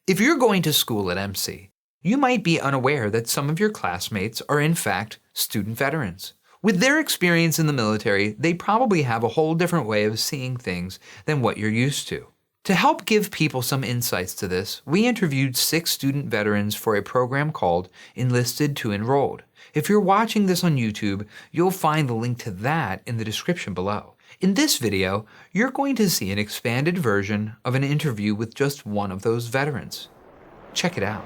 If you're going to school at MC, you might be unaware that some of your classmates are in fact student veterans. With their experience in the military, they probably have a whole different way of seeing things than what you're used to. To help give people some insights to this, we interviewed 6 student veterans for a program called Enlisted to Enrolled. If you're watching this on YouTube, you'll find the link to that in the description below. In this video, you're going to see an expanded version of an interview with just one of those veterans. Check it out.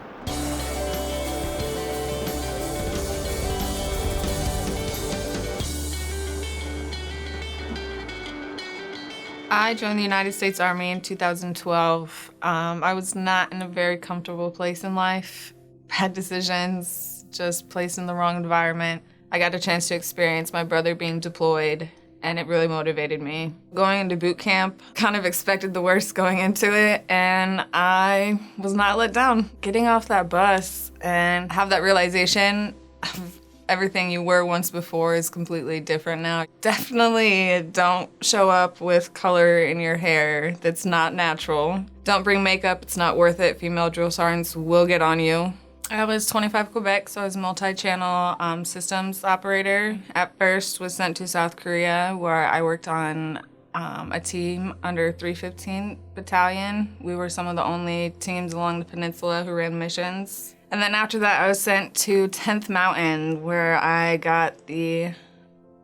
I joined the United States Army in 2012. I was not in a very comfortable place in life. Bad decisions, just placed in the wrong environment. I got a chance to experience my brother being deployed, and it really motivated me. Going into boot camp, kind of expected the worst going into it, and I was not let down. Getting off that bus and have that realization of everything you were once before is completely different now. Definitely don't show up with color in your hair that's not natural. Don't bring makeup, it's not worth it. Female drill sergeants will get on you. I was 25 Quebec, so I was a multi-channel systems operator. At first was sent to South Korea, where I worked on a team under 315 Battalion. We were some of the only teams along the peninsula who ran missions. And then after that, I was sent to 10th Mountain, where I got the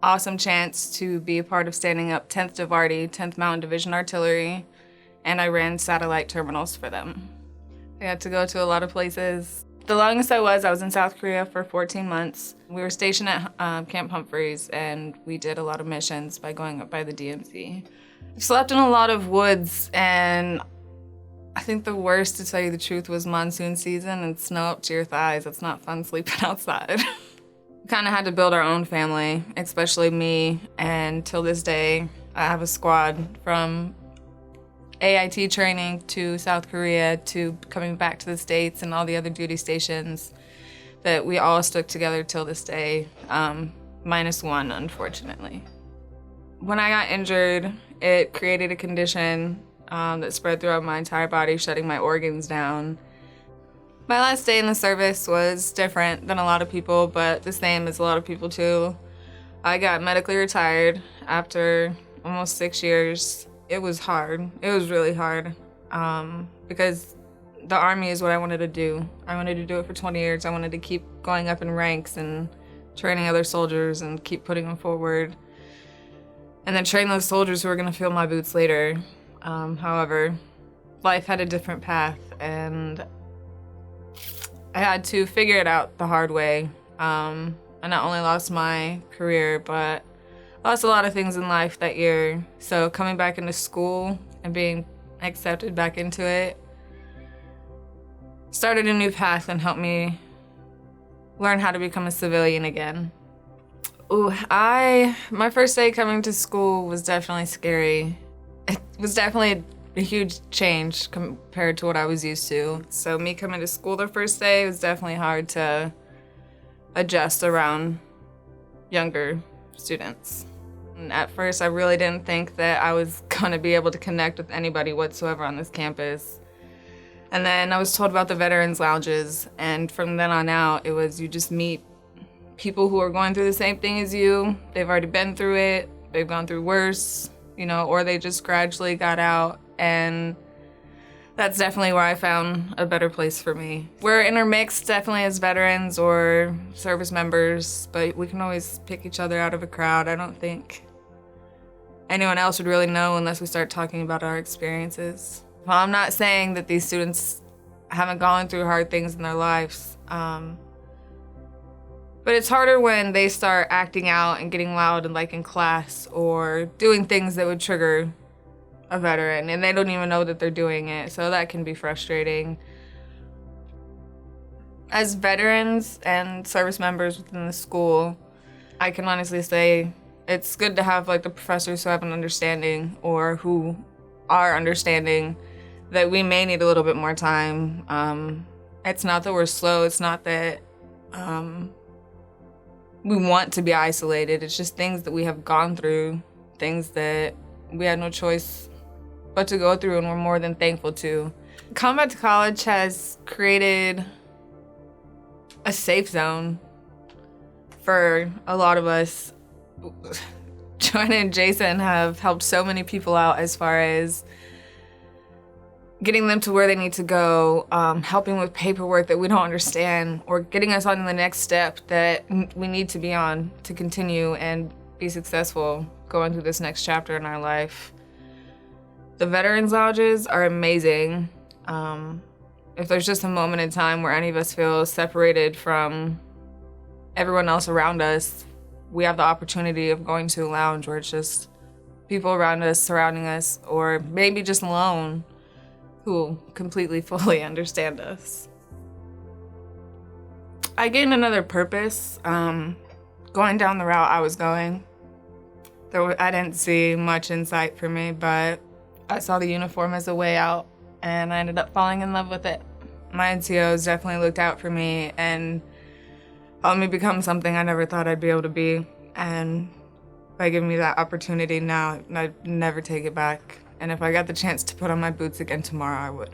awesome chance to be a part of standing up 10th Divardi, 10th Mountain Division Artillery, and I ran satellite terminals for them. I got to go to a lot of places. The longest I was in South Korea for 14 months. We were stationed at Camp Humphreys, and we did a lot of missions by going up by the DMZ. I slept in a lot of woods, and I think the worst, to tell you the truth, was monsoon season and snow up to your thighs. It's not fun sleeping outside. We kind of had to build our own family, especially me, and till this day, I have a squad from AIT training to South Korea to coming back to the States and all the other duty stations that we all stuck together till this day, minus one, unfortunately. When I got injured, it created a condition that spread throughout my entire body, shutting my organs down. My last day in the service was different than a lot of people, but the same as a lot of people too. I got medically retired after almost 6 years. It was hard. It was really hard because the Army is what I wanted to do. I wanted to do it for 20 years. I wanted to keep going up in ranks and training other soldiers and keep putting them forward, and then train those soldiers who are going to fill my boots later. However, life had a different path, and I had to figure it out the hard way. I not only lost my career, but I lost a lot of things in life that year. So coming back into school and being accepted back into it started a new path and helped me learn how to become a civilian again. Ooh, my first day coming to school was definitely scary. It was definitely a huge change compared to what I was used to. So me coming to school the first day was definitely hard to adjust around younger students. And at first, I really didn't think that I was gonna be able to connect with anybody whatsoever on this campus. And then I was told about the veterans lounges, and from then on out, it was you just meet people who are going through the same thing as you. They've already been through it, they've gone through worse, or they just gradually got out, and that's definitely where I found a better place for me. We're intermixed definitely as veterans or service members, but we can always pick each other out of a crowd. I don't think anyone else would really know unless we start talking about our experiences. Well, I'm not saying that these students haven't gone through hard things in their lives, but it's harder when they start acting out and getting loud and in class or doing things that would trigger a veteran, and they don't even know that they're doing it, so that can be frustrating. As veterans and service members within the school, I can honestly say it's good to have the professors who have an understanding or who are understanding that we may need a little bit more time. It's not that we're slow, it's not that we want to be isolated. It's just things that we have gone through, things that we had no choice but to go through, and we're more than thankful to Combat to College has created a safe zone for a lot of us. Joanna and Jason have helped so many people out as far as getting them to where they need to go, helping with paperwork that we don't understand, or getting us on the next step that we need to be on to continue and be successful going through this next chapter in our life. The Veterans Lodges are amazing. If there's just a moment in time where any of us feel separated from everyone else around us, we have the opportunity of going to a lounge where it's just people around us, surrounding us, or maybe just alone, who completely, fully understand us. I gained another purpose going down the route I was going. I didn't see much in sight for me, but I saw the uniform as a way out, and I ended up falling in love with it. My NCOs definitely looked out for me and helped me become something I never thought I'd be able to be. And by giving me that opportunity now, I'd never take it back. And if I got the chance to put on my boots again tomorrow, I would.